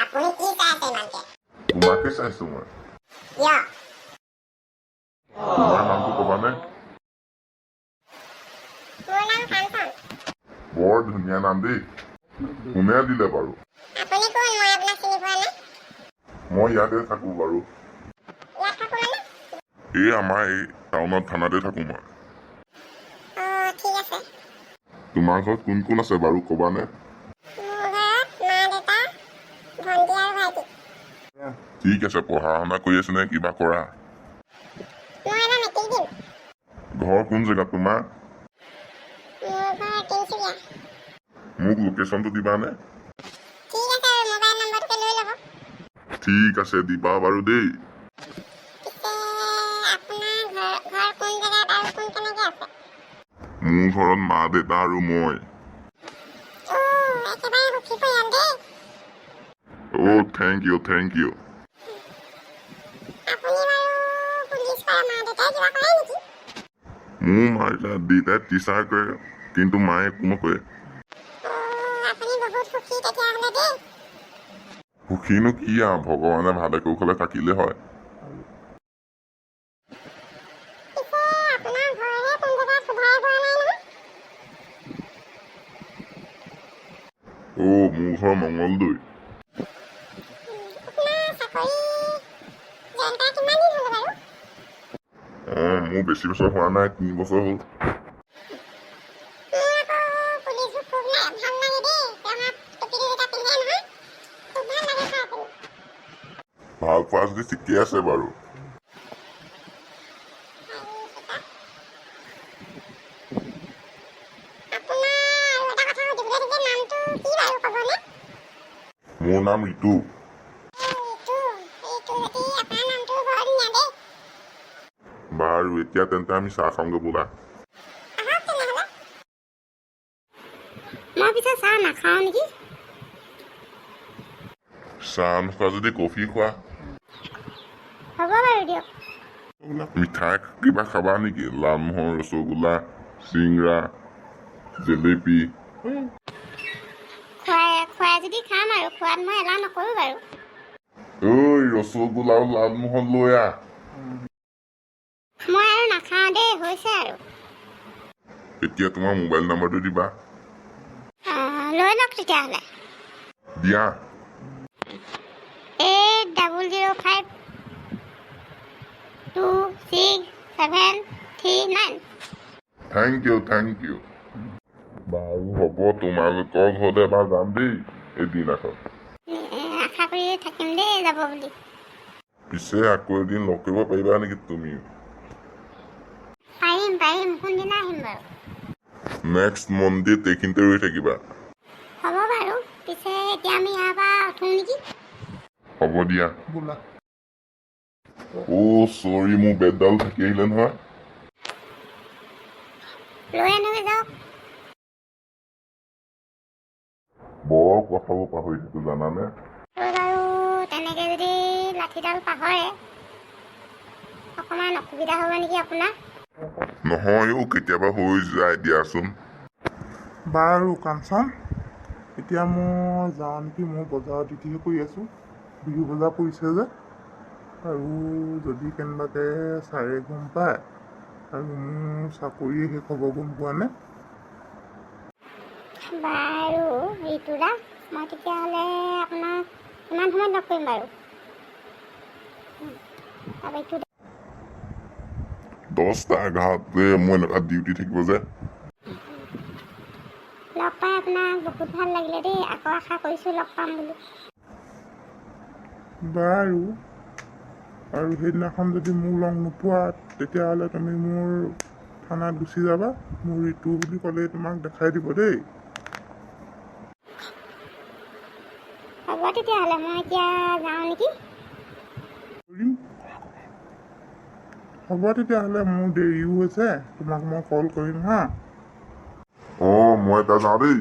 আপুনি কি চাই আছে ইমানকে? তোমাকে চাইছো মই। কিয়? তোমাৰ নামটো ক'বানে? মোৰ নাম কাঞ্চন। বৰ ধুনীয়া নাম দেই। কোনে দিলে বাৰু? আপুনি কোন? মই আপোনাক চিনি পোৱা নাই। মই ইয়াতে থাকো বাৰু। ইয়াত থাকো মানে? এই আমাৰ এই টাউনত থানাতে থাকো মই। ঠিক আছে। তোমাৰ ঘৰত কোন কোন আছে বাৰু ক'বানে? মোৰ ঘৰত মা, দেউতা, ভণ্টি আৰু ভাইটি। ঠিক আছে, পঢ়া শুনা কৰি আছে নে কিবা কৰা? মই এবাৰ মেট্ৰিক দিম। ঘৰ কোন জেগাত তোমাৰ? মোৰ ঘৰ তিনিচুকীয়া। মোক লোকেশ্যনটো দিবানে? ঠিক আছে, মোবাইল নম্বৰটোকে লৈ ল'ব। ঠিক আছে, দিবা বাৰু দেই। পিছে আপোনাৰ ঘৰ কোন জেগাত আৰু কোন কেনেকৈ আছে? মোৰ ঘৰত মা, দেউতা আৰু মই। একেবাৰে সুখী পৰিয়াল দেই। Thank you. আপুনি বাৰু পুলিচ কৰা মা দেউতাই কিবা কৰে নেকি? মোৰ মা দেউতাই টিচাৰ কৰে, কিন্তু মায়ে একো নকৰে। আপুনি বহুত সুখী তেতিয়াহ'লে দেই। সুখীনো কি আৰু, ভগৱানে ভালে কৌশলে থাকিলে হয়। পিছে আপোনাৰ ঘৰহে কোন জেগাত সোধাই হোৱা নাই নহয়? মোৰ ঘৰ মঙলদৈ। আপোনাৰ চাকৰি জইন কৰা কিমান দিন হ'ল বাৰু? মোৰ বেছি বছৰ হোৱা নাই, 3 বছৰ হ'ল। মোৰ আকৌ পুলিচবোৰ খুব ভাল লাগে দেই। ৰঙা টুপিটো যেতিয়া পিন্ধে নহয়, খুব ভাল লাগে চাই পিনি। ভাল পোৱা যদি ঠিকেই আছে বাৰু। মোৰ নাম ঋতু। বাৰু এতিয়া তেন্তে আমি চাহ খাওঁগে ব'লা। মই পিছে চাহ নাখাওঁ নেকি? চাহ নোখোৱা যদি কফি খোৱা। হ'ব বাৰু দিয়ক। মিঠাই কিবা খাবা নেকি? লালমোহন, ৰসগোল্লা, চিংৰা, জেলেপি। খুৱাই যদি খাম আৰু, খোৱাত মই এলাহ নকৰোঁ বাৰু। ৰসগোল্লা আৰু লালমোহন লৈ আহ। মই আৰু নাখাওঁ দেই, হৈছে আৰু। এতিয়া তোমাৰ মোবাইল নম্বৰটো দিবা। লৈ লওক তেতিয়াহ'লে। দিয়া। 8000267339। Thank you. বাৰু হ'ব, তোমালোকৰ ঘৰলৈ এবাৰ যাম দেই এদিন আকৌ। আশা কৰি থাকিম দেই যাব বুলি। পিছে আকৌ এদিন লগ কৰিব পাৰিবা নেকি তুমি? পাৰিম। কোনদিনা আহিম বাৰু? নেক্সট মনডেত এইখিনিতে ৰৈ থাকিবা। হ'ব বাৰু। পিছে এতিয়া আমি ইয়াৰ পৰা উঠোঁ নেকি? হ'ব দিয়া। চৰি, মোৰ বেগডাল থাকি আহিলে নহয়। লৈ আনোগৈ যাওক। বৰ কথাবোৰ পাহৰি থাকো জানানে? বাৰু তেনেকৈ যদি লাঠিডাল পাহৰে, অকণমান অসুবিধা হ'ব নেকি আপোনাৰ? নহয় কেতিয়াবা হৈ যায় দিয়াচোন। বাৰু কাঞ্চন, এতিয়া মই যাওঁ নেকি? মই বজাৰত ডিউটিহে কৰি আছোঁ, বিহু বজাৰ পৰিছে যে। আৰু যদি কেনেবাকৈ ছাৰে গম পায় আৰু মোৰ চাকৰি শেষ হ'ব গম পোৱা নে? বাৰু ঋতুদা, মই তেতিয়াহ'লে আপোনাক কিমান সময়ত লগ কৰিম বাৰু? 10টা 11টাত মই এনেকুৱা ডিউটি থাকিব যে। লগ পাই আপোনাক বহুত ভাল লাগিলে দেই। আকৌ আশা কৰিছোঁ লগ পাম বুলি। বাৰু, আৰু সেইদিনাখন যদি মোক লগ নোপোৱা তেতিয়াহ'লে তুমি মোৰ থানাত গুচি যাবা। মোৰ ঋতু বুলি ক'লেই তোমাক দেখাই দিব দেই। হ'ব তেতিয়াহ'লে, মই এতিয়া যাওঁ নেকি? হ'ব তেতিয়াহ'লে, মোৰ দেৰিও হৈছে, তোমাক মই কল কৰিম হা। মই এতিয়া যাওঁ দেই।